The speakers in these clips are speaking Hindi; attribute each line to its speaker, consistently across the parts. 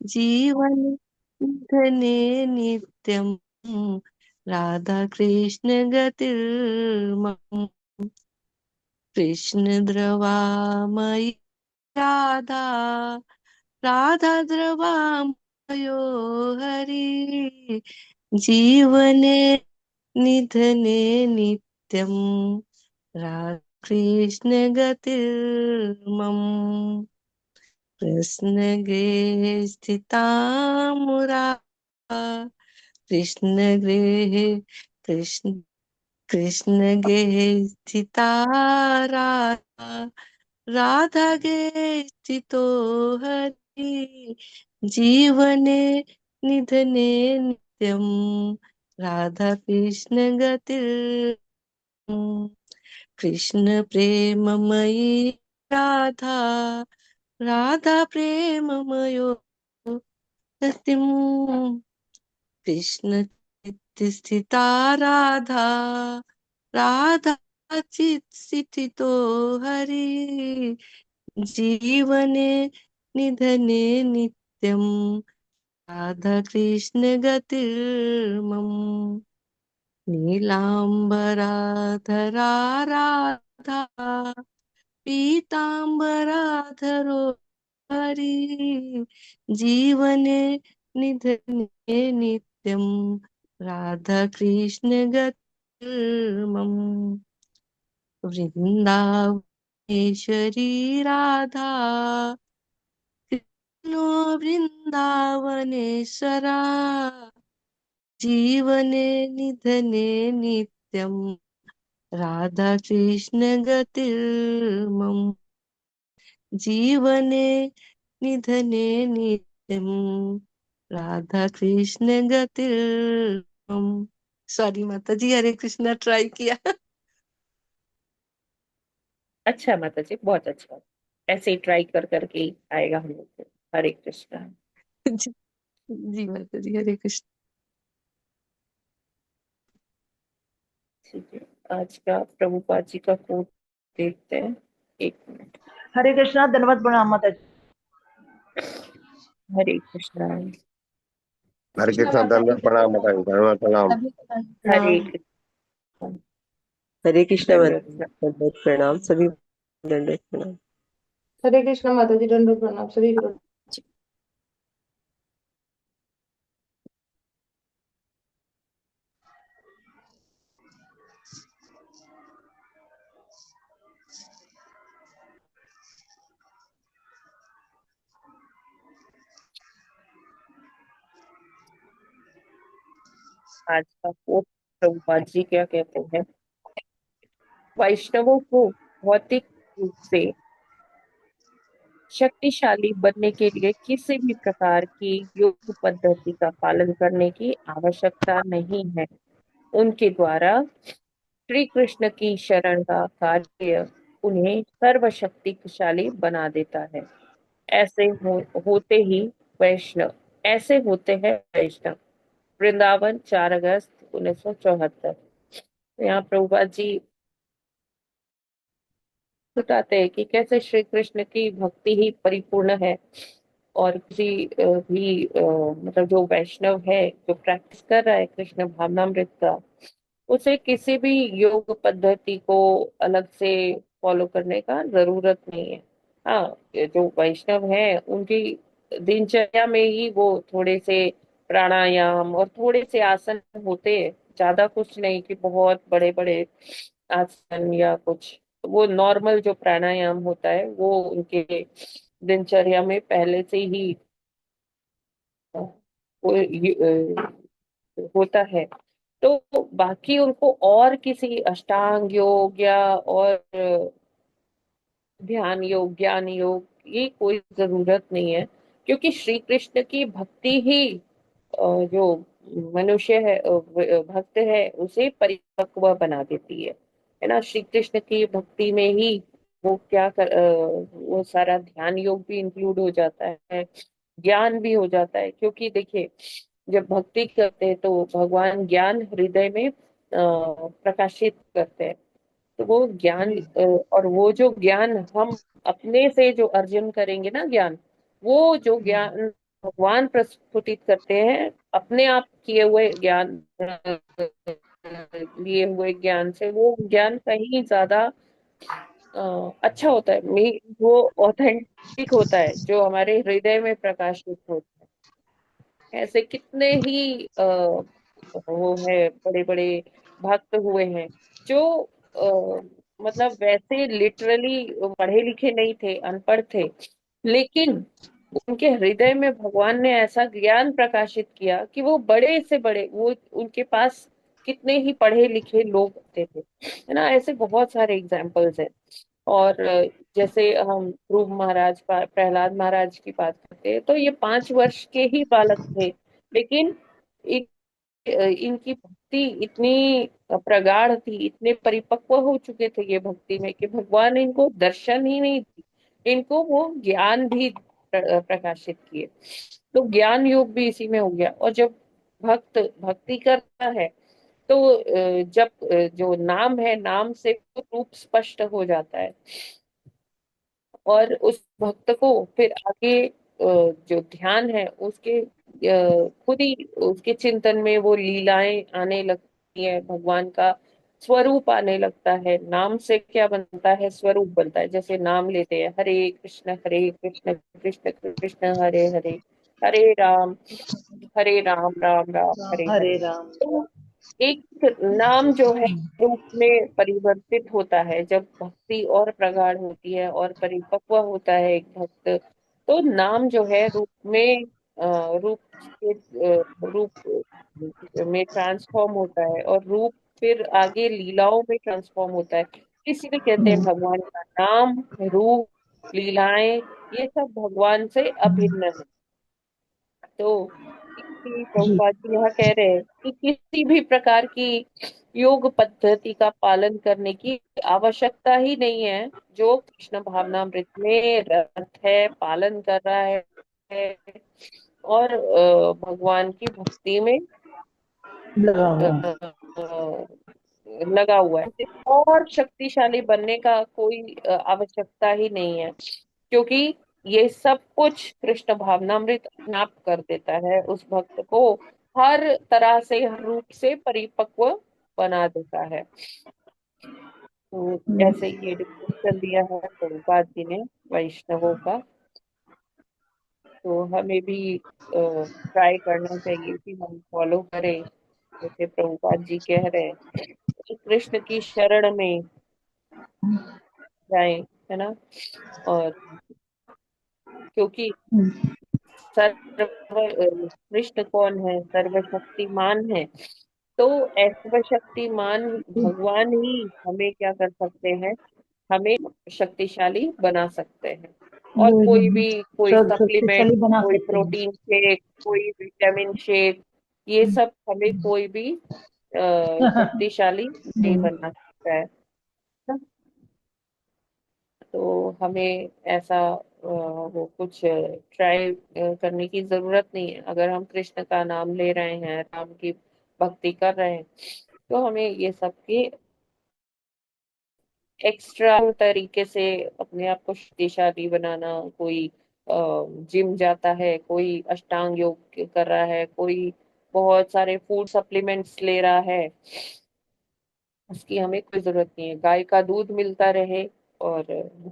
Speaker 1: जीवन धने नित्यम राधा कृष्ण गतिर्मम कृष्ण द्रवामयि राधा राधा द्रवामयो हरि जीवने निधने नित्यम राधा कृष्ण गतिर्मम कृष्ण गृहे स्थिता मुरा कृष्ण गृहे कृष्ण कृष्ण गृहे स्थिता राधा राधा गृहे स्थितो हरि जीवने निधने नित्यम राधा कृष्ण गतिर् कृष्ण प्रेममयी राधा राधा प्रेममयो रतिम् कृष्ण चित्त स्थिता राधा राधा चित स्थितो हरि जीवने निधने नित्यम राधा कृष्ण गतिर्मम नीलाम्बराधरा राधा पीताम्बराधरो हरि जीवने निधने नित्यं राधा कृष्ण गतिर्मम वृन्दावनेश्वरी राधा कृष्णो वृन्दावनेश्वरा जीवने निधने नित्यं राधा कृष्ण गतिर्मम जीवने निधने नित्यम राधा कृष्ण गतिर्मम सॉरी माता जी, हरे कृष्णा ट्राई किया।
Speaker 2: अच्छा माता जी, बहुत अच्छा। ऐसे ही ट्राई कर करके ही आएगा हम लोग को। हरे कृष्णा।
Speaker 1: जी, जी माता जी, हरे कृष्ण।
Speaker 2: ठीक है, आज का प्रभुपाद जी का कोट देखते हैं। एक मिनट।
Speaker 3: हरे कृष्णा, धन्यवाद, प्रणाम माता जी।
Speaker 2: हरे कृष्णा।
Speaker 4: हरे कृष्णा, दंडवत प्रणाम माता जी, दंडवत प्रणाम।
Speaker 2: हरे
Speaker 1: प्रणाम।
Speaker 2: कृष्णा।
Speaker 5: हरे कृष्णा माता जी,
Speaker 2: दंडवत
Speaker 5: दंडवत प्रणाम सभी। दंडवत प्रणाम।
Speaker 6: हरे कृष्णा माता जी, दंडवत प्रणाम सभी को।
Speaker 2: आज का कोट प्रभुपाद जी क्या कहते हैं। वैष्णवों को भौतिक रूप से शक्तिशाली बनने के लिए किसी भी प्रकार की योग पद्धति का पालन करने की आवश्यकता नहीं है। उनके द्वारा श्री कृष्ण की शरण का कार्य उन्हें सर्वशक्तिशाली बना देता है। ऐसे होते ही वैष्णव ऐसे होते हैं वैष्णव। वृंदावन, 4 अगस्त 1974। यहाँ प्रभुपाद जी बताते हैं कि कैसे श्री कृष्ण की भक्ति ही परिपूर्ण है, और किसी भी मतलब जो वैष्णव है, जो प्रैक्टिस कर रहा है कृष्ण भावनामृत का, उसे किसी भी योग पद्धति को अलग से फॉलो करने का जरूरत नहीं है। हाँ, ये जो वैष्णव है उनकी दिनचर्या में ही वो थोड़े से प्राणायाम और थोड़े से आसन होते हैं, ज्यादा कुछ नहीं कि बहुत बड़े बड़े आसन या कुछ। वो नॉर्मल जो प्राणायाम होता है वो उनके दिनचर्या में पहले से ही होता है। तो बाकी उनको और किसी अष्टांग योग या और ध्यान योग, ज्ञान योग, ये कोई जरूरत नहीं है। क्योंकि श्री कृष्ण की भक्ति ही जो मनुष्य है, भक्त है, उसे परिपक्व बना देती है ना। श्री कृष्ण की भक्ति में ही वो वो सारा ध्यान योग भी इंक्लूड हो जाता है, ज्ञान भी हो जाता है। क्योंकि देखिए, जब भक्ति करते हैं तो भगवान ज्ञान हृदय में प्रकाशित करते हैं। तो वो ज्ञान और वो जो ज्ञान हम अपने से जो अर्जन करेंगे ना ज्ञान, वो जो ज्ञान भगवान प्रस्फुटित करते हैं अपने आप किए हुए ज्ञान, लिए हुए ज्ञान से। वो ज्ञान कहीं ज्यादा अच्छा होता है, वो ऑथेंटिक होता है, जो हमारे हृदय में प्रकाशित होता है। ऐसे कितने ही वो है, बड़े बड़े भक्त हुए हैं जो मतलब वैसे लिटरली पढ़े लिखे नहीं थे, अनपढ़ थे, लेकिन उनके हृदय में भगवान ने ऐसा ज्ञान प्रकाशित किया कि वो बड़े से बड़े, वो उनके पास कितने ही पढ़े लिखे लोग होते थे, है ना। ऐसे बहुत सारे एग्जाम्पल्स हैं। और जैसे हम ध्रुव महाराज, प्रहलाद महाराज की बात करते हैं, तो ये 5 वर्ष के ही बालक थे, लेकिन इनकी भक्ति इतनी प्रगाढ़ थी, इतने परिपक्व हो चुके थे ये भक्ति में, कि भगवान इनको दर्शन ही नहीं दी, इनको वो ज्ञान भी प्रकाशित किए। तो ज्ञान योग भी इसी में हो गया। और जब भक्त भक्ति करता है, तो जब जो नाम है, नाम से वो रूप स्पष्ट हो जाता है, और उस भक्त को फिर आगे जो ध्यान है उसके खुद ही उसके चिंतन में वो लीलाएं आने लगती है, भगवान का स्वरूप आने लगता है। नाम से क्या बनता है? स्वरूप बनता है। जैसे नाम लेते हैं, हरे कृष्ण कृष्ण कृष्ण हरे हरे, हरे राम राम राम हरे हरे।
Speaker 3: हरे राम।
Speaker 2: तो एक नाम जो है रूप में परिवर्तित होता है, जब भक्ति और प्रगाढ़ होती है और परिपक्व होता है एक भक्त, तो नाम जो है रूप में रूप के रूप में ट्रांसफॉर्म होता है, और रूप फिर आगे लीलाओं में ट्रांसफॉर्म होता है। इसीलिए कहते हैं भगवान का नाम, रूप, लीलाएं, ये सब भगवान से अभिन्न है। तो इसी
Speaker 3: जी।
Speaker 2: प्रभुपाद जी यहाँ कह रहे हैं कि किसी भी प्रकार की योग पद्धति का पालन करने की आवश्यकता ही नहीं है। जो कृष्ण भावनामृत में रत है, पालन कर रहा है, और भगवान की भक्ति में
Speaker 3: लगा
Speaker 2: अ,
Speaker 3: हुआ।
Speaker 2: अ, लगा हुआ है, और शक्तिशाली बनने का कोई आवश्यकता ही नहीं है, क्योंकि ये सब कुछ कृष्ण भावनामृत अपने आप कर देता है, उस भक्त को हर तरह से, हर रूप से परिपक्व बना देता है। तो ऐसे ये डिस्क्रिप्शन दिया है प्रभुपाद जी ने वैष्णवों का। तो हमें भी ट्राई करना चाहिए कि हम फॉलो करें, जैसे प्रभुपाद जी कह रहे हैं कि कृष्ण की शरण में जाएं, है ना। और क्योंकि कृष्ण कौन है? सर्वशक्तिमान है। तो सर्वशक्तिमान भगवान ही हमें क्या कर सकते हैं? हमें शक्तिशाली बना सकते हैं। और कोई भी, कोई
Speaker 3: सब
Speaker 2: सप्लीमेंट,
Speaker 3: शक्तिशाली बना
Speaker 2: कोई
Speaker 3: सकते हैं।
Speaker 2: प्रोटीन शेक, कोई विटामिन शेक, ये सब हमें कोई भी शक्तिशाली नहीं
Speaker 3: हम्म।
Speaker 2: बना सकता है ना। तो हमें ऐसा वो कुछ ट्राई करने की जरूरत नहीं है। अगर हम कृष्ण का नाम ले रहे हैं, राम की भक्ति कर रहे हैं, तो हमें ये सब के एक्स्ट्रा तरीके से अपने आप को शक्तिशाली बनाना, कोई जिम जाता है, कोई अष्टांग योग कर रहा है, कोई बहुत सारे फूड सप्लीमेंट्स ले रहा है, उसकी हमें कोई जरूरत नहीं है। गाय का दूध मिलता रहे, और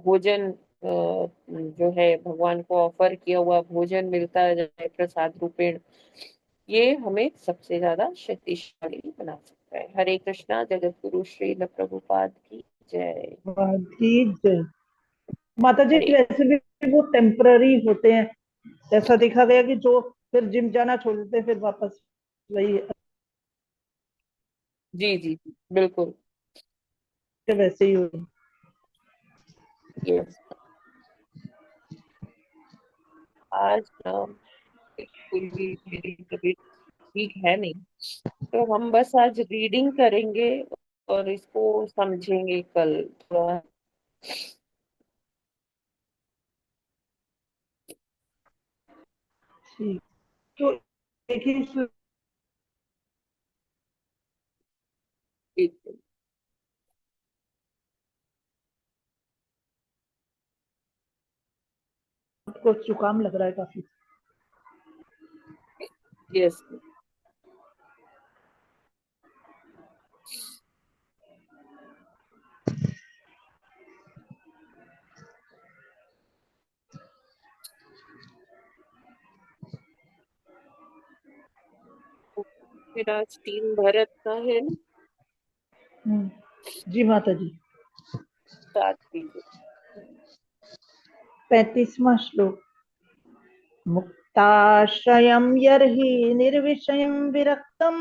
Speaker 2: भोजन जो है भगवान को ऑफर किया हुआ भोजन मिलता जाए प्रसाद रूपेण, ये हमें सबसे ज्यादा शक्तिशाली बना सकता है। हरे कृष्णा। जगत गुरु श्री प्रभुपाद की जय।
Speaker 3: की जय। माता जी
Speaker 2: हरे।
Speaker 3: वैसे भी वो टेम्पररी होते हैं, ऐसा देखा गया कि जो फिर जिम जाना छोड़ देते हैं फिर वापस वही
Speaker 2: जी जी जी, बिल्कुल।
Speaker 3: वैसे ही हुई।
Speaker 2: यस। आज ना बिल्कुल भी मेरी तबीयत ठीक है नहीं, तो हम बस आज रीडिंग करेंगे और इसको समझेंगे कल थोड़ा।
Speaker 3: ठीक। तो एक ही श्लोक
Speaker 2: ठीक है।
Speaker 3: को जुकाम लग रहा है काफी।
Speaker 2: यस। फिर आज टीम भरत का है ना,
Speaker 3: जी माता जी।
Speaker 2: स्टार्ट कीजिए।
Speaker 3: 35वां श्लोक। मुक्ताश्रयं यर्हि निर्विषयं विरक्तं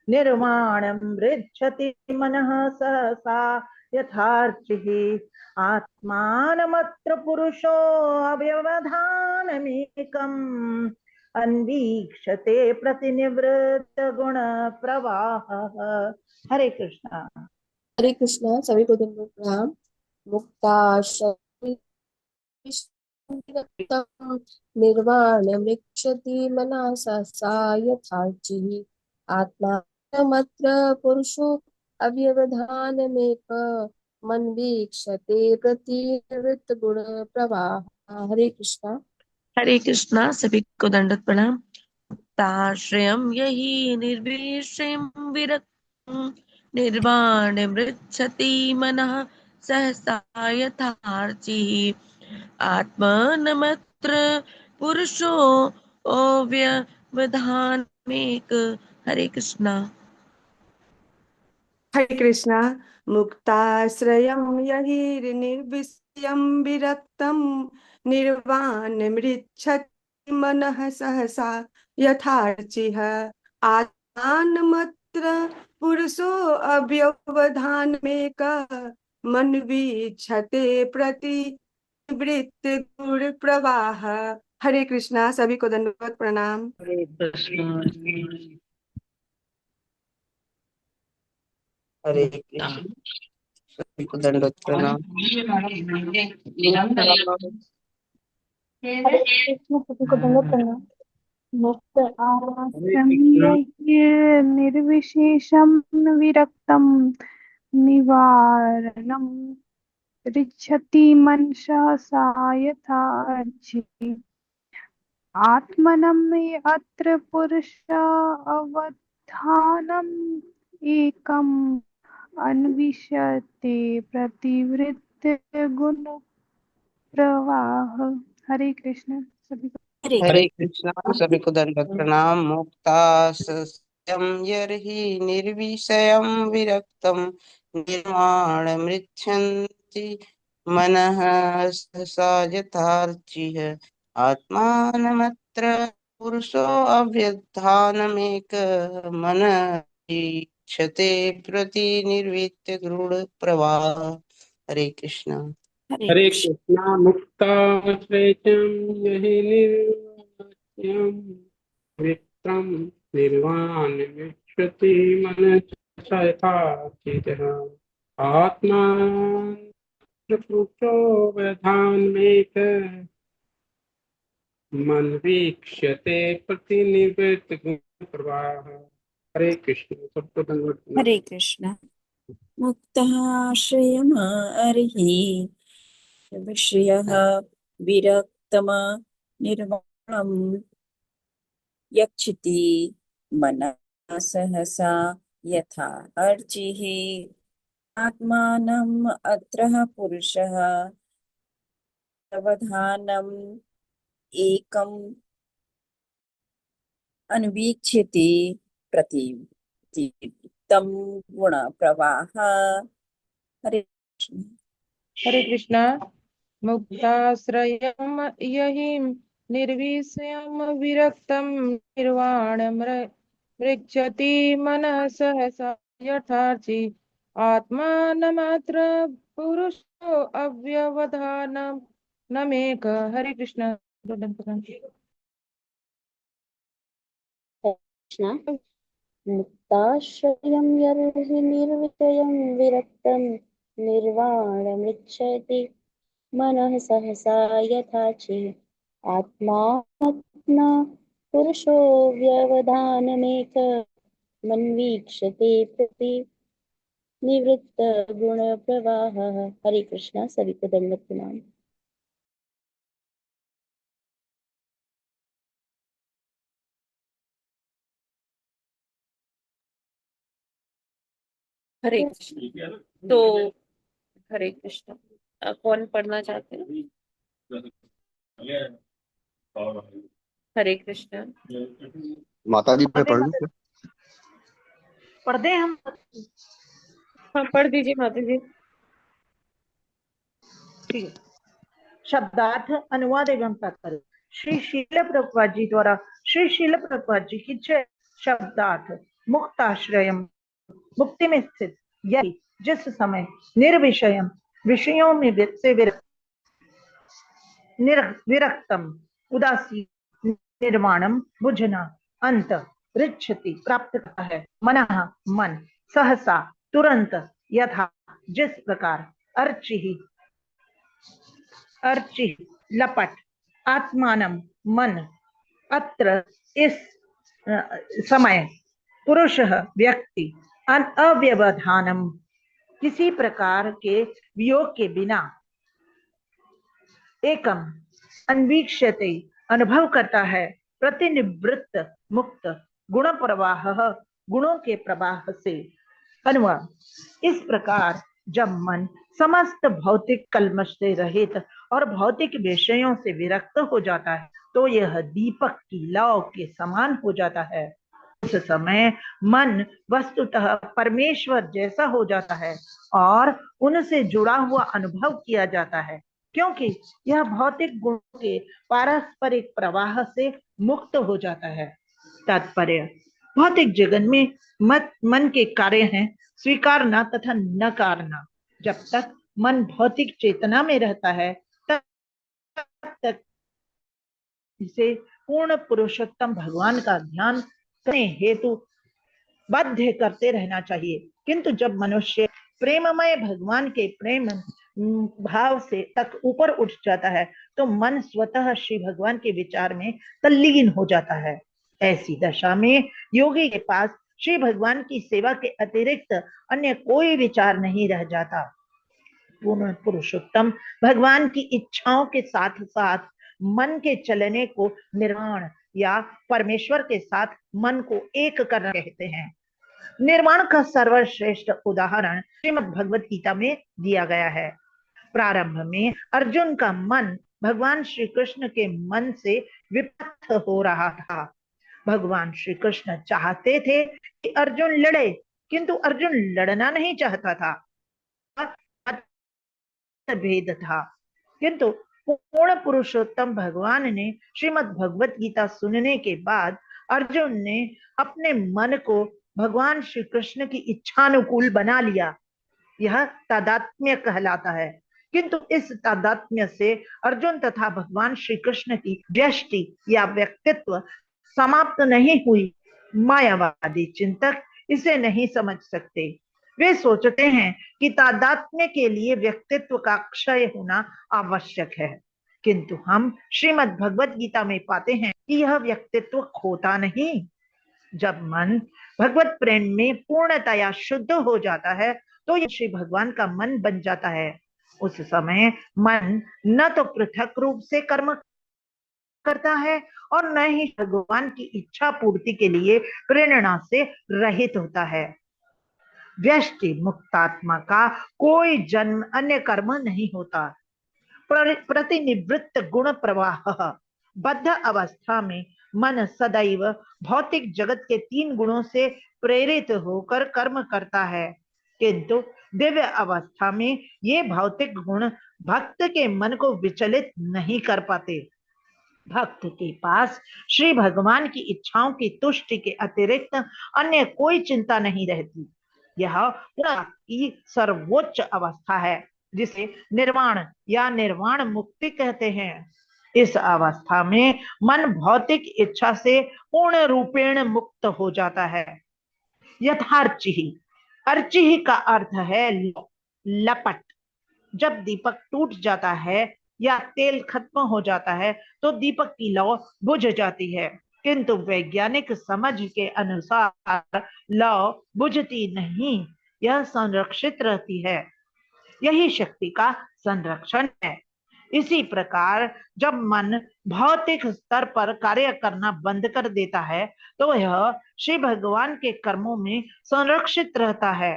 Speaker 3: निर्वाणं मृच्छति मनः सहसा यथार्चिः आत्मानमत्र पुरुषो अव्यवधानमेकम् अन्वीक्षते प्रतिनिवृत्त गुण प्रवाहः। हरे कृष्णा।
Speaker 1: हरे कृष्णा, सभी को दंडवत प्रणाम। मुक्ताश्रयं निर्वाणमृच्छति मनः सहसा यथार्चिः आत्मानमत्र पुरुषो अव्यवधानमेक मन्वीक्षते प्रतिनिवृत्त गुण प्रवाह। हरे कृष्णा। हरे कृष्णा, सभी को दंडवत प्रणाम। मुक्ताश्रयं यहि निर्विषयं विरक्तं निर्वाणमृच्छति मनः सहसा यथार्चिः आत्मानमत्र पुरुषो अव्यवधानमेक। हरे कृष्णा।
Speaker 7: हरे कृष्णा। मुक्ताश्रयं यहि निर्विषयं विरक्तं निर्वाणमृच्छति मनः सहसा यथार्चिः आत्मानमत्र पुरुषो अव्यवधानमेकः मन्वीक्षते प्रतिवृत्त गुण प्रवाह। हरे कृष्णा, सभी को दंडवत प्रणाम।
Speaker 5: हरे कृष्णा। हरे कृष्णा, सभी को दंडवत प्रणाम।
Speaker 6: हरे कृष्ण, सभी को दंडवत प्रणाम। मुक्त
Speaker 5: हरे
Speaker 6: आश्रम
Speaker 5: कृष्णा।
Speaker 6: निर्विशेषं विरक्तं निवारणं ऋच्छति मनसा सा यथार्चिः आत्मनं मे अत्र पुरुष अवधानम् एकम् अन्विष्यते प्रतिवृत्त गुण प्रवाह। हरे कृष्ण, सभी को
Speaker 5: हरे कृष्णा, सभी को दंडवत प्रणाम। मुक्तास्यं यर्हि निर्विषयं विरक्तं निर्वाणमृच्छन्ति मनः सहसा यथार्चिः आत्मानमत्र पुरुषो अव्यवधानमेक मनः ईक्षते प्रतिनिर्वित्य गूढ़ प्रवाह। हरे कृष्णा।
Speaker 8: हरे कृष्णा। मुक्ताश्रयं यहि निर्वाच्यं वित्रं निर्वाणमिच्छति मनसा यथार्चितः आत्मानमत्र व्यधानमेक मन्वीक्षते प्रतिनिवृत्त गुण प्रवाह। हरे कृष्ण, सबको दंडवत प्रणाम।
Speaker 9: हरे कृष्ण। मुक्तः आश्रयम् अर्हि विषयः विरक्तम निर्वाणं यच्छति मनः सहसा यथा अर्चिः आत्मानम् अत्र पुरुषः अवधानम् एकम् अन्वीक्षति प्रतिवृत्तं गुण प्रवाह। हरे कृष्ण।
Speaker 10: हरे कृष्णा। मुक्ताश्रयं यहि निर्विषयं विरक्तं निर्वाणमृच्छति मनः सहसा यथार्चि आत्मानमात्र पुरुषो अव्यवधानं नमेक। हरे कृष्ण।
Speaker 11: कृष्ण। मुक्ताश्रयं यर्हि निर्विषयं विरक्तं निर्वाणमृच्छति मनः सहसा यथार्चिः आत्मात्मा पुरुषो व्यवधानमेक मन्वीक्षते प्रति निवृत्त गुण प्रवाहः। हरे कृष्णा, सभी को दंडवत प्रणाम।
Speaker 2: हरे कृष्ण। तो हरे कृष्ण, कौन पढ़ना चाहते हैं? हरे कृष्ण।
Speaker 4: माता जी पे पढ़ लूं क्या?
Speaker 3: पढ़ दें हम?
Speaker 2: हाँ, पढ़ दीजिए माता जी।
Speaker 3: ठीक है। शब्दार्थ, अनुवाद एवं तात्पर्य। श्री शील प्रभुपाद जी द्वारा श्री शील प्रभुपाद जी की जय। शब्दार्थ, मुक्ताश्रय मुक्ति में स्थित यही जिस समय निर्विषयम विषयों में से विरक्तम उदासीन निर्वाणम बुझना अंत रिच्छति प्राप्त करता है। मनः मन सहसा तुरंत यथा जिस प्रकार अर्चि अर्चि लपट आत्मानम मन अत्र इस समय पुरुष व्यक्ति अव्यवधानम किसी प्रकार के वियोग के बिना एकम अन्वीक्षते अनुभव करता है प्रतिनिवृत्त मुक्त गुण प्रवाह गुणों के प्रवाह से। अनुवाद, इस प्रकार जब मन समस्त भौतिक कल्मश से रहित और भौतिक विषयों से विरक्त हो जाता है तो यह दीपक की लौ के समान हो जाता है। उस समय मन वस्तुतः परमेश्वर जैसा हो जाता है और उनसे जुड़ा हुआ अनुभव किया जाता है, क्योंकि यह भौतिक गुणों के पारस्परिक प्रवाह से मुक्त हो जाता है। तात्पर्य, भौतिक जगत में मन के कार्य हैं स्वीकारना तथा न करना। जब तक मन भौतिक चेतना में रहता है तब तक इसे पूर्ण पुरुषोत्तम भगवान का ध्यान करने हेतु बाध्य करते रहना चाहिए। किंतु जब मनुष्य प्रेममय भगवान के प्रेम भाव से तक ऊपर उठ जाता है तो मन स्वतः श्री भगवान के विचार में तल्लीन हो जाता है। ऐसी दशा में योगी के पास श्री भगवान की सेवा के अतिरिक्त अन्य कोई विचार नहीं रह जाता। पूर्ण पुरुषोत्तम भगवान की इच्छाओं के साथ साथ मन के चलने को निर्वाण या परमेश्वर के साथ मन को एक करना कहते हैं। निर्वाण का सर्वश्रेष्ठ उदाहरण श्रीमद् भगवत गीता में दिया गया है। प्रारंभ में अर्जुन का मन भगवान श्री कृष्ण के मन से विपरीत हो रहा था। भगवान श्री कृष्ण चाहते थे कि अर्जुन लड़े, किंतु अर्जुन लड़ना नहीं चाहता था। भेद था, किंतु पूर्ण पुरुषोत्तम भगवान ने श्रीमद् भगवत गीता सुनने के बाद अर्जुन ने अपने मन को भगवान श्री कृष्ण की इच्छानुकूल बना लिया। यह तादात्म्य कहलाता है। किंतु इस तादात्म्य से अर्जुन तथा भगवान श्री कृष्ण की व्यष्टि या व्यक्तित्व समाप्त नहीं हुई। मायावादी चिंतक इसे नहीं समझ सकते। वे सोचते हैं कि तादात्म्य के लिए व्यक्तित्व का क्षय होना आवश्यक है, किंतु हम श्रीमद् भगवत गीता में पाते हैं कि यह व्यक्तित्व खोता नहीं। जब मन भगवत प्रेम में पूर्णतया शुद्ध हो जाता है तो यह श्री भगवान का मन बन जाता है। उस समय मन न तो पृथक रूप से कर्म करता है और न ही भगवान की इच्छा पूर्ति के लिए प्रेरणा से रहित होता है। व्यष्टि मुक्तात्मा का कोई जन्म अन्य कर्म नहीं होता। प्रतिनिवृत्त गुण प्रवाह, बद्ध अवस्था में मन सदैव भौतिक जगत के 3 गुणों से प्रेरित होकर कर्म करता है, किंतु दिव्य अवस्था में ये भौतिक गुण भक्त के मन को विचलित नहीं कर पाते। भक्त के पास श्री भगवान की इच्छाओं की तुष्टि के अतिरिक्त अन्य कोई चिंता नहीं रहती। यह की सर्वोच्च अवस्था है जिसे निर्वाण या निर्वाण मुक्ति कहते हैं। इस अवस्था में मन भौतिक इच्छा से पूर्ण रूपेण मुक्त हो जाता है। यथार्ची, अर्ची का अर्थ है लपट। जब दीपक टूट जाता है या तेल खत्म हो जाता है तो दीपक की लौ बुझ जाती है, किंतु वैज्ञानिक समझ के अनुसार लौ बुझती नहीं, यह संरक्षित रहती है। यही शक्ति का संरक्षण है। इसी प्रकार जब मन भौतिक स्तर पर कार्य करना बंद कर देता है तो यह श्री भगवान के कर्मों में संरक्षित रहता है।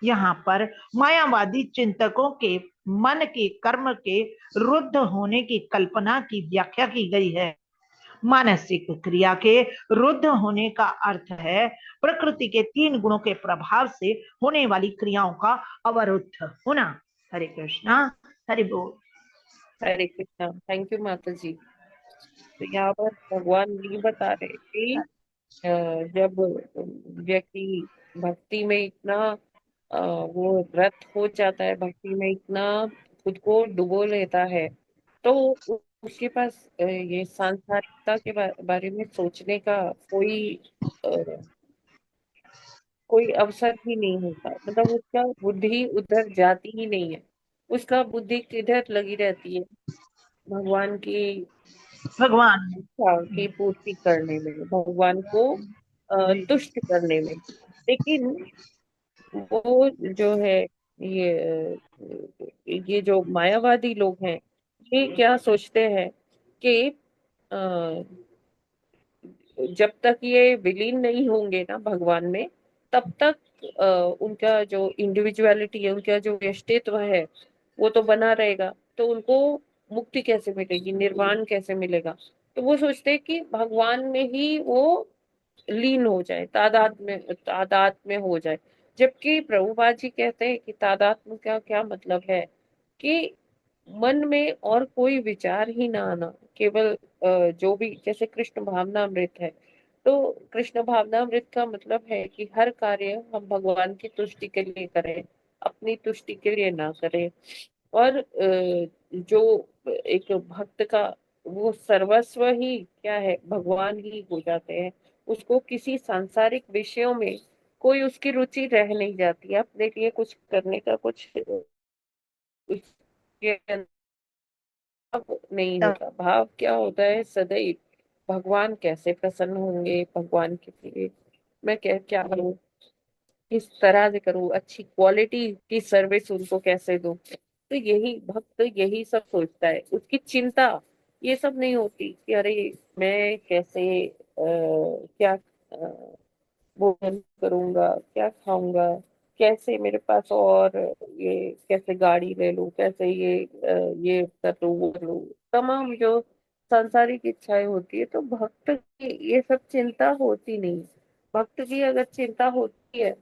Speaker 3: यहाँ पर मायावादी चिंतकों के मन के कर्म के रुद्ध होने की कल्पना की व्याख्या की गई है। मानसिक क्रिया के रुद्ध होने का अर्थ है प्रकृति के 3 गुणों के प्रभाव से होने वाली क्रियाओं का अवरुद्ध होना। हरे कृष्णा, हरि बोल।
Speaker 2: हरे कृष्णा। थैंक यू माता जी। तो यहाँ पर भगवान ये बता रहे कि जब व्यक्ति भक्ति में इतना वो रत हो जाता है, भक्ति में इतना खुद को डुबो लेता है, तो उसके पास ये सांसारिकता के बारे में सोचने का अ, कोई अवसर ही नहीं होता। मतलब उसका बुद्धि उधर जाती ही नहीं है। उसका बुद्धि किधर लगी रहती है? भगवान की
Speaker 3: भगवान
Speaker 2: इच्छा की पूर्ति करने में, भगवान को तुष्ट करने में। लेकिन वो जो है, ये जो मायावादी लोग हैं, ये क्या सोचते हैं कि अ, जब तक ये विलीन नहीं होंगे ना भगवान में, तब तक उनका जो इंडिविजुअलिटी है, उनका जो व्यक्तित्व है, वो तो बना रहेगा। तो उनको मुक्ति कैसे मिलेगी, निर्वाण कैसे मिलेगा? तो वो सोचते हैं कि भगवान में ही वो लीन हो जाए, तादाद में हो जाए। जबकि प्रभुपाद जी कहते हैं कि तादात्म्य का क्या मतलब है, कि मन में और कोई विचार ही ना आना, केवल जो भी, जैसे कृष्ण भावनामृत है, तो कृष्ण भावनामृत का मतलब है कि हर कार्य हम भगवान की तुष्टि के लिए करें, अपनी तुष्टि के लिए ना करें। और जो एक भक्त का वो सर्वस्व ही क्या है, भगवान ही हो जाते हैं। उसको किसी सांसारिक विषयों में कोई उसकी रुचि रह नहीं जाती है, अपने लिए कुछ करने का कुछ उसके अंदर भाव नहीं होता। भाव क्या होता है? सदैव भगवान कैसे प्रसन्न होंगे, भगवान के लिए मैं क्या क्या करूं, किस तरह से करूं, अच्छी क्वालिटी की सर्विस उनको कैसे दूं। तो यही भक्त यही सब सोचता है, उसकी चिंता ये सब नहीं होती कि अरे मैं कैसे क्या भोजन करूंगा, क्या खाऊंगा, कैसे मेरे पास और ये कैसे गाड़ी ले लूं, कैसे ये कर लूं, वो कर लूं। तमाम जो सांसारिक इच्छाएं होती है, तो भक्त की ये सब चिंता होती नहीं। भक्त की अगर चिंता होती है,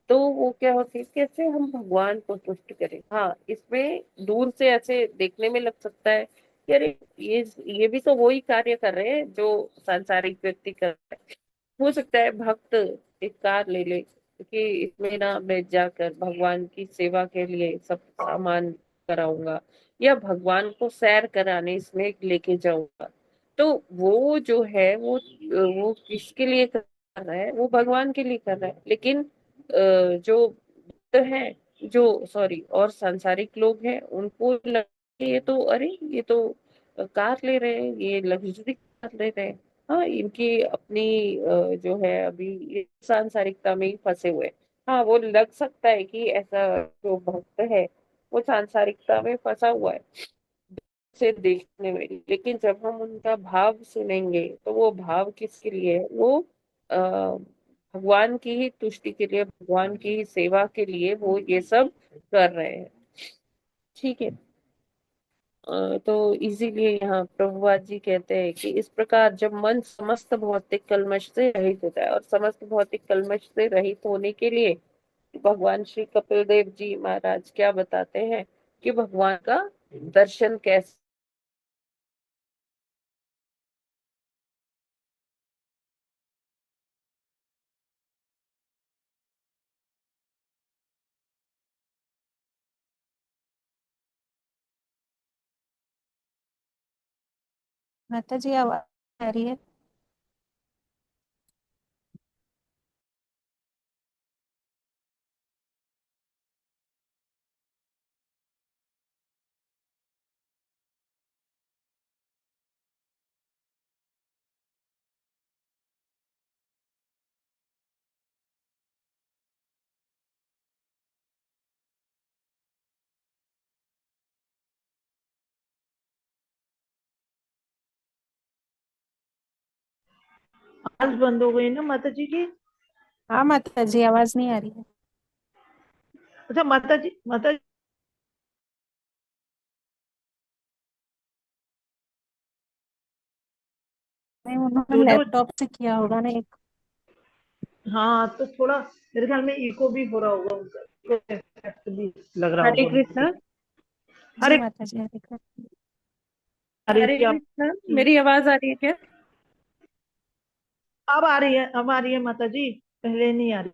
Speaker 2: तो वो क्या होती है, कैसे हम भगवान को तुष्ट करें। हाँ, इसमें दूर से ऐसे देखने में लग सकता है कि अरे ये भी तो वही कार्य कर रहे हैं जो सांसारिक व्यक्ति कर रहे हैं। हो सकता है भक्त एक कार ले ले कि इसमें ना मैं जाकर भगवान की सेवा के लिए सब सामान कराऊंगा, या भगवान को सैर कराने इसमें लेके जाऊंगा। तो वो जो है वो किसके लिए कर रहा है? वो भगवान के लिए कर रहा है। लेकिन जो भक्त है, जो सॉरी और सांसारिक लोग हैं, उनको लगता है ये तो, अरे ये तो कार ले रहे हैं, ये लग्जरी कार ले रहे हैं। हाँ, इनकी अपनी जो है अभी ये सांसारिकता में ही फंसे हुए हैं। हाँ, वो लग सकता है कि ऐसा जो भक्त है वो सांसारिकता में फंसा हुआ है से देखने में। लेकिन जब हम उनका भाव सुनेंगे, तो वो भाव किसके लिए है? वो आ, भगवान की ही तुष्टि के लिए, भगवान की ही सेवा के लिए वो ये सब कर रहे हैं। ठीक है। तो इसीलिए यहाँ प्रभुपाद जी कहते हैं कि इस प्रकार जब मन समस्त भौतिक कल्मश से रहित होता है, और समस्त भौतिक कल्मश से रहित होने के लिए भगवान श्री कपिल देव जी महाराज क्या बताते हैं कि भगवान का दर्शन कैसे।
Speaker 6: माता जी आवाज आ रही है?
Speaker 3: आवाज बंद हो गई ना माता जी की?
Speaker 6: हाँ माता जी आवाज नहीं आ रही है।
Speaker 3: अच्छा माता जी
Speaker 11: नहीं, उन्होंने
Speaker 3: जो
Speaker 11: लैपटॉप से किया होगा ना एक।
Speaker 3: हाँ, तो थोड़ा मेरे ख्याल में इको भी हो रहा होगा उनका, इफेक्ट भी लग रहा
Speaker 2: हरे
Speaker 3: होगा उनको।
Speaker 2: कृष्णा।
Speaker 11: जी
Speaker 3: हरे
Speaker 11: माता जी, हरे कृष्ण।
Speaker 3: हरे
Speaker 2: हरे
Speaker 3: क्या?
Speaker 2: कृष्णा, मेरी आवाज आ रही है क्या?
Speaker 3: अब आ रही है, अब आ रही है माता जी, पहले नहीं आ रही।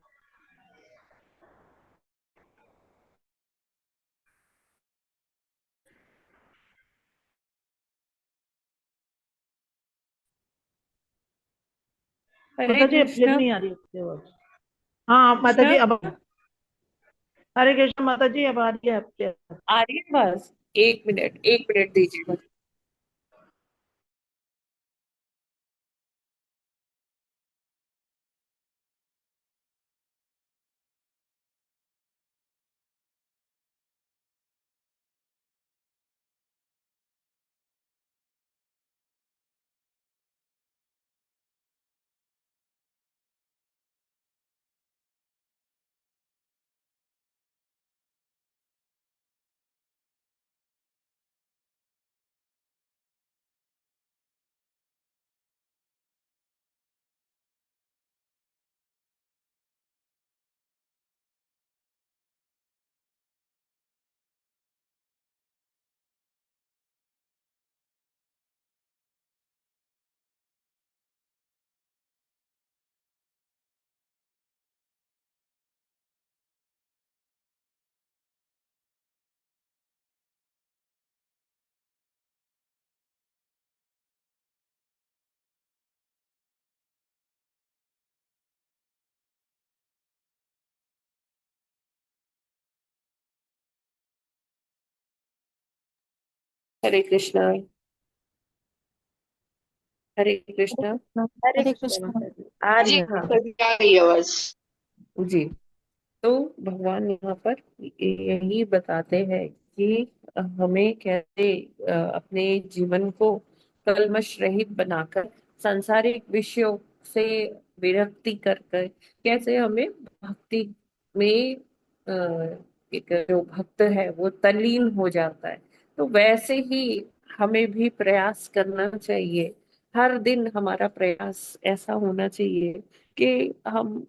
Speaker 2: हरे
Speaker 3: माता जी फिर
Speaker 2: कृष्णा।
Speaker 3: नहीं आ रही आपकी आवाज। हाँ माता
Speaker 2: कृष्णा,
Speaker 3: जी अब, हरे कृष्ण माता जी अब आ रही है आपकी आवाज।
Speaker 2: आ रही है आवाज? एक मिनट दीजिए। हरे कृष्णा। हरे कृष्णा। हरे
Speaker 11: हरे
Speaker 2: कृष्णा
Speaker 11: कृष्ण।
Speaker 2: माता जी, आ रही
Speaker 5: जी
Speaker 2: है हाँ।
Speaker 5: माता जी आ रही है आवाज।
Speaker 2: जी। तो भगवान यहाँ पर यही बताते हैं कि हमें कैसे अपने जीवन को कल्मश रहित बनाकर सांसारिक विषयों से विरक्ति कर कर कैसे हमें भक्ति में एक जो भक्त है वो तल्लीन हो जाता है। तो वैसे ही हमें भी प्रयास करना चाहिए। हर दिन हमारा प्रयास ऐसा होना चाहिए कि हम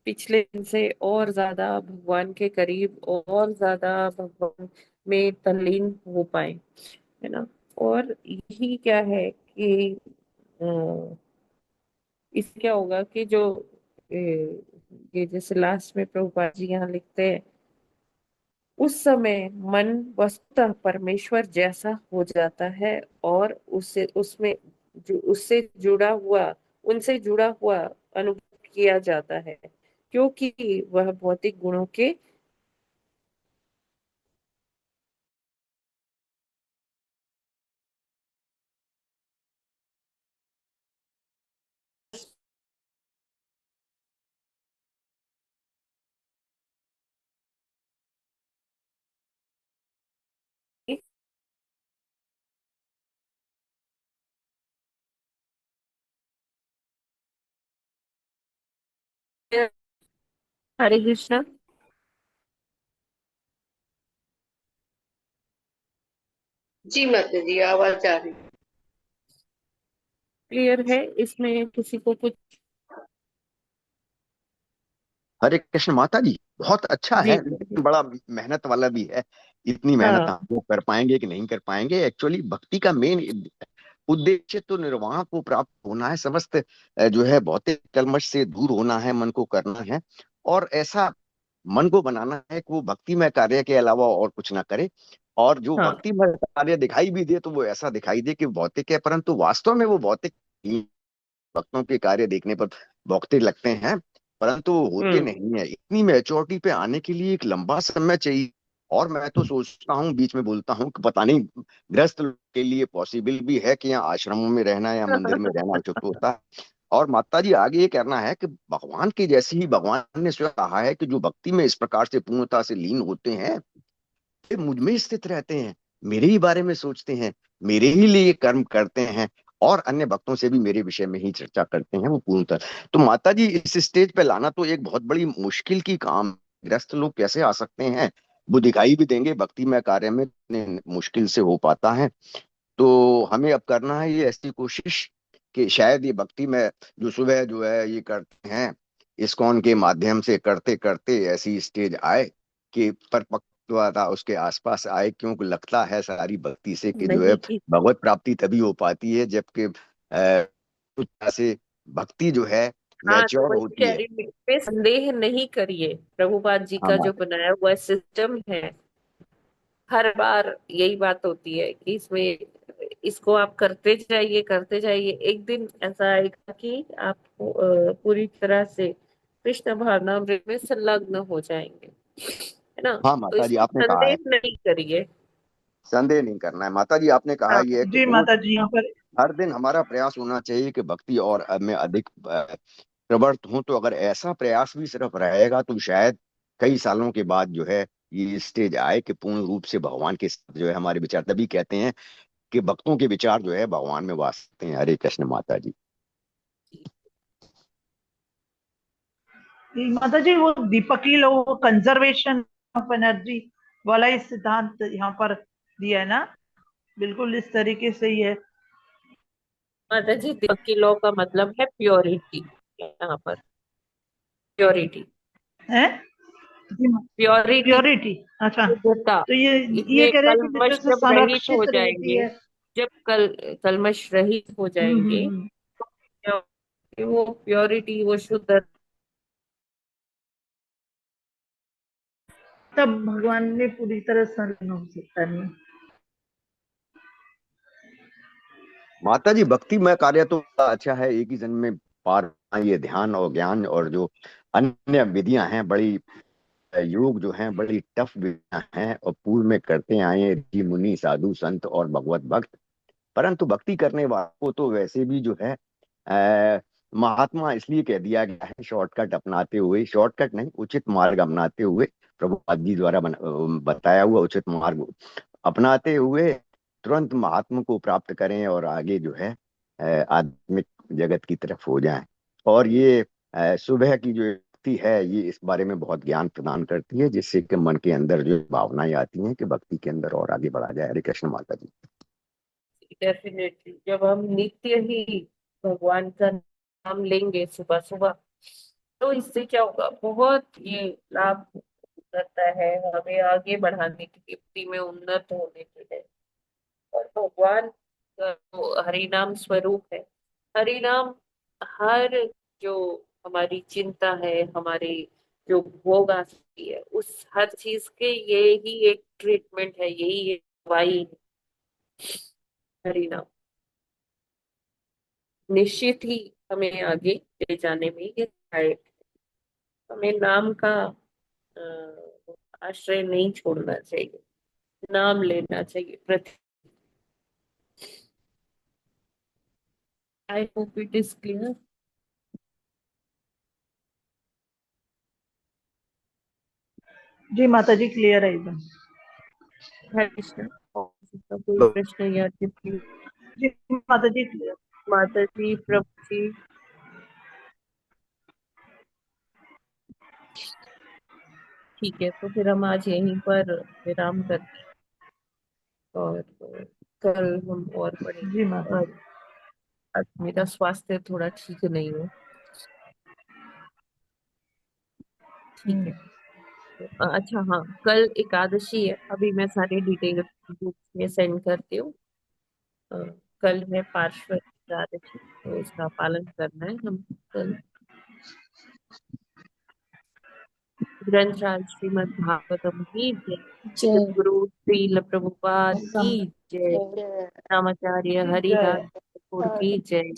Speaker 2: पिछले दिन से और ज्यादा भगवान के करीब और ज्यादा भगवान में तल्लीन हो पाए, है ना। और यही क्या है कि इससे क्या होगा कि जो ये जैसे लास्ट में प्रभुपाद जी यहाँ लिखते हैं, उस समय मन वस्तुतः परमेश्वर जैसा हो जाता है और उससे उसमें जो उससे जुड़ा हुआ उनसे जुड़ा हुआ अनुभव किया जाता है, क्योंकि वह भौतिक गुणों के हरे कृष्णा।
Speaker 5: जी माता जी आवाज आ रही है।
Speaker 2: क्लियर है? इसमें किसी को कुछ?
Speaker 4: हरे कृष्ण माता जी, बहुत अच्छा
Speaker 2: जी
Speaker 4: है
Speaker 2: जी।
Speaker 4: लेकिन बड़ा मेहनत वाला भी है। इतनी मेहनत
Speaker 2: हाँ।
Speaker 4: हम लोग कर पाएंगे कि नहीं कर पाएंगे। एक्चुअली भक्ति का मेन उद्देश्य तो निर्वाण को प्राप्त होना है, समस्त जो है भौतिक कल्मश से दूर होना है, मन को करना है। और ऐसा मन को बनाना है कि वो भक्तिमय कार्य के अलावा और कुछ ना करे। और जो
Speaker 2: हाँ।
Speaker 4: भक्तिमय कार्य दिखाई भी दे तो वो ऐसा दिखाई दे कि भौतिक है, परंतु वास्तव में वो भौतिक नहीं। भक्तों के कार्य देखने पर भौतिक लगते हैं, परंतु होते
Speaker 2: हम्म।
Speaker 4: नहीं है। इतनी मैच्योरिटी पे आने के लिए एक लंबा समय चाहिए। और मैं तो सोचता हूँ, बीच में बोलता हूँ कि पता नहीं गृहस्थ लोग के लिए पॉसिबल भी है कि यहाँ आश्रमों में रहना या मंदिर में रहना उचित होता है। और माता जी आगे ये कहना है कि भगवान के जैसे ही भगवान ने स्वयं कहा है कि जो भक्ति में इस प्रकार से पूर्णता से लीन होते हैं वे मुझ में स्थित रहते हैं, मेरे ही बारे में सोचते हैं, मेरे ही लिए कर्म करते हैं और अन्य भक्तों से भी मेरे विषय में ही चर्चा करते हैं, वो पूर्णतः। तो माता जी इस स्टेज पे लाना तो एक बहुत बड़ी मुश्किल की काम ग्रस्त लोग कैसे आ सकते हैं, वो दिखाई भी देंगे। भक्ति में कार्य में इतने मुश्किल से हो पाता है। तो हमें अब करना है ये ऐसी कोशिश कि शायद ये भक्ति में जो सुबह जो है ये करते हैं, इस्कॉन के माध्यम से करते करते ऐसी स्टेज आए कि परिपक्वता उसके आसपास आए, क्योंकि लगता है सारी भक्ति से कि जो है
Speaker 2: नहीं की
Speaker 4: भगवत प्राप्ति तभी हो पाती है जबकि कुछ तरह से भक्ति जो है
Speaker 2: हाँ, तो
Speaker 4: मैच्योर
Speaker 2: वही
Speaker 4: होती
Speaker 2: कह
Speaker 4: है।
Speaker 2: रही हूँ, इसमें संदेह नहीं करिए। प्रभुपाद जी
Speaker 4: हाँ
Speaker 2: का जो
Speaker 4: माता।
Speaker 2: बनाया हुआ सिस्टम है, हर बार यही बात होती है कि इसमें इसको आप करते जाइए, एक दिन ऐसा आएगा कि आप पूरी तरह से कृष्ण भावनामृत में संलग्न हो जाएंगे, है ना।
Speaker 4: हाँ
Speaker 2: तो
Speaker 4: माता जी
Speaker 2: इसमें
Speaker 4: आपने कहा है,
Speaker 2: संदेह नहीं करिए।
Speaker 4: संदेह नहीं करना है। माता जी आपने कहा
Speaker 2: हाँ,
Speaker 4: ही है कि
Speaker 3: जी
Speaker 4: रोज
Speaker 3: माता जी, यहाँ पर
Speaker 4: हर दिन हमारा प्रयास होना चाहिए कि भक्ति और में अधिक प्रवृत्त हूं। तो अगर ऐसा प्रयास भी सिर्फ रहेगा तो शायद कई सालों के बाद जो है ये स्टेज आए कि पूर्ण रूप से भगवान के साथ जो है हमारे विचार, तभी कहते हैं कि भक्तों के विचार जो है भगवान में वास करते हैं। हरे कृष्ण माता जी।
Speaker 3: माता जी वो दीपकी लोग कंजर्वेशन ऑफ एनर्जी वाला ही सिद्धांत यहाँ पर दिया है ना, बिल्कुल इस तरीके से ही है।
Speaker 2: माता जी, की लॉ का मतलब है प्योरिटी, यहाँ पर प्योरिटी,
Speaker 3: हैं?
Speaker 2: प्योरिटी,
Speaker 3: प्योरिटी, अच्छा।
Speaker 2: शुद्धता।
Speaker 3: तो ये
Speaker 2: इसमें
Speaker 3: कह रहे हैं कि
Speaker 2: कलमश
Speaker 3: जैसे
Speaker 2: जब रहित हो
Speaker 3: संरक्षित रहती
Speaker 2: जाएंगे,
Speaker 3: है।
Speaker 2: जब कलमश रहित हो जाएंगे,
Speaker 3: हम्म।
Speaker 2: तो वो प्योरिटी, वो शुद्ध।
Speaker 3: तब भगवान में पूरी तरह संलग्न हो सकता है।
Speaker 4: माता जी भक्ति में कार्य तो अच्छा है, एक ही जन्म में पार, ये ध्यान और ज्ञान और जो अन्य विधियां हैं, बड़ी योग जो हैं बड़ी टफ विधियां हैं और पूर्व में करते आए हैं ऋषि मुनि साधु संत और भगवत भक्त। परंतु भक्ति करने वालों को तो वैसे भी जो है महात्मा इसलिए कह दिया गया है, शॉर्टकट अपनाते हुए, शॉर्टकट नहीं उचित मार्ग अपनाते हुए, प्रभुपाद जी द्वारा बताया हुआ उचित मार्ग अपनाते हुए तुरंत महात्मा को प्राप्त करें और आगे जो है आध्यात्मिक जगत की तरफ हो जाएं। और ये सुबह की जो भक्ति है ये इस बारे में बहुत ज्ञान प्रदान करती है, जिससे कि मन के अंदर जो भावनाएं आती हैं कि भक्ति के अंदर और आगे बढ़ा जाए। हरे कृष्ण माता जी।
Speaker 2: डेफिनेटली जब हम नित्य ही भगवान का नाम लेंगे सुबह सुबह, तो इससे क्या होगा, बहुत ये लाभ करता है हमें आगे बढ़ाने के लिए, भक्ति में उन्नत होने के लिए। और भगवान का जो हरिनाम स्वरूप है, हरिनाम हर जो हमारी चिंता है, हमारी जो भोग आ सकती है, उस हर चीज के ये ही एक ट्रीटमेंट है, यही एक दवाई है, हरिनाम। निश्चित ही हमें आगे ले जाने में ये सहायक है। हमें नाम का आश्रय नहीं छोड़ना चाहिए, नाम लेना चाहिए प्रति। I hope it is clear.
Speaker 3: जी माता जी क्लियर है एकदम।
Speaker 2: हरे कृष्ण। कोई प्रश्न या टिप्पणी?
Speaker 3: जी माता जी क्लियर।
Speaker 2: माता जी, प्रभु जी। ठीक है, तो फिर हम आज यहीं पर विराम करते हैं और कल हम और
Speaker 3: जी
Speaker 2: पढ़ेंगे।
Speaker 3: माता
Speaker 2: और
Speaker 3: जी।
Speaker 2: आज मेरा स्वास्थ्य थोड़ा ठीक नहीं है। ठीक है। अच्छा हाँ, कल एकादशी है, अभी मैं सारी डिटेल ग्रुप में सेंड करती हूँ। अ, कल है पार्श्व एकादशी, तो उसका पालन करना है हम कल। ग्रंथराज श्रीमद् भागवतम की जय,
Speaker 9: जय
Speaker 2: गुरु श्रील प्रभुपाद की जय, रामाचार्य हरिदास ठाकुर की जय,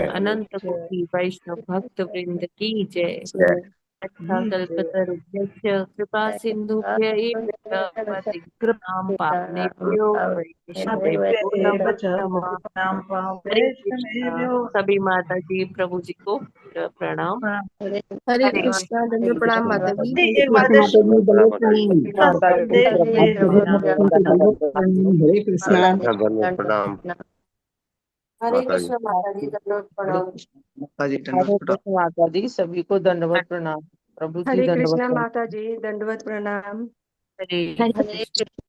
Speaker 2: अनंत कोटि वैष्णव भक्त वृंद की जय।
Speaker 9: जय
Speaker 2: अच्छा कल्पतरुभ्यश्च कृपा सिन्धुभ्य एव च पतितानां पावनेभ्यो वैष्णवेभ्यो नमो नमः। हरे कृष्णा। सभी माता जी प्रभु जी को प्रणाम।
Speaker 9: हरे
Speaker 2: हरे
Speaker 9: कृष्णा, दंड प्रणाम माता जी।
Speaker 3: एक बात है, संदेह
Speaker 5: हरे कृष्णा।
Speaker 4: प्रणाम
Speaker 2: हरे
Speaker 4: माता जी।
Speaker 2: कृष्ण माता जी, दंडवत प्रणाम।
Speaker 5: माता जी
Speaker 10: हरे कृष्ण माता जी, सभी को दंडवत प्रणाम।
Speaker 5: प्रभु जी
Speaker 7: हरे
Speaker 5: दंडवत
Speaker 7: कृष्णा
Speaker 5: प्रणाम।
Speaker 7: माता जी, दंडवत प्रणाम।
Speaker 5: हरे
Speaker 11: हरे
Speaker 5: कृष्ण।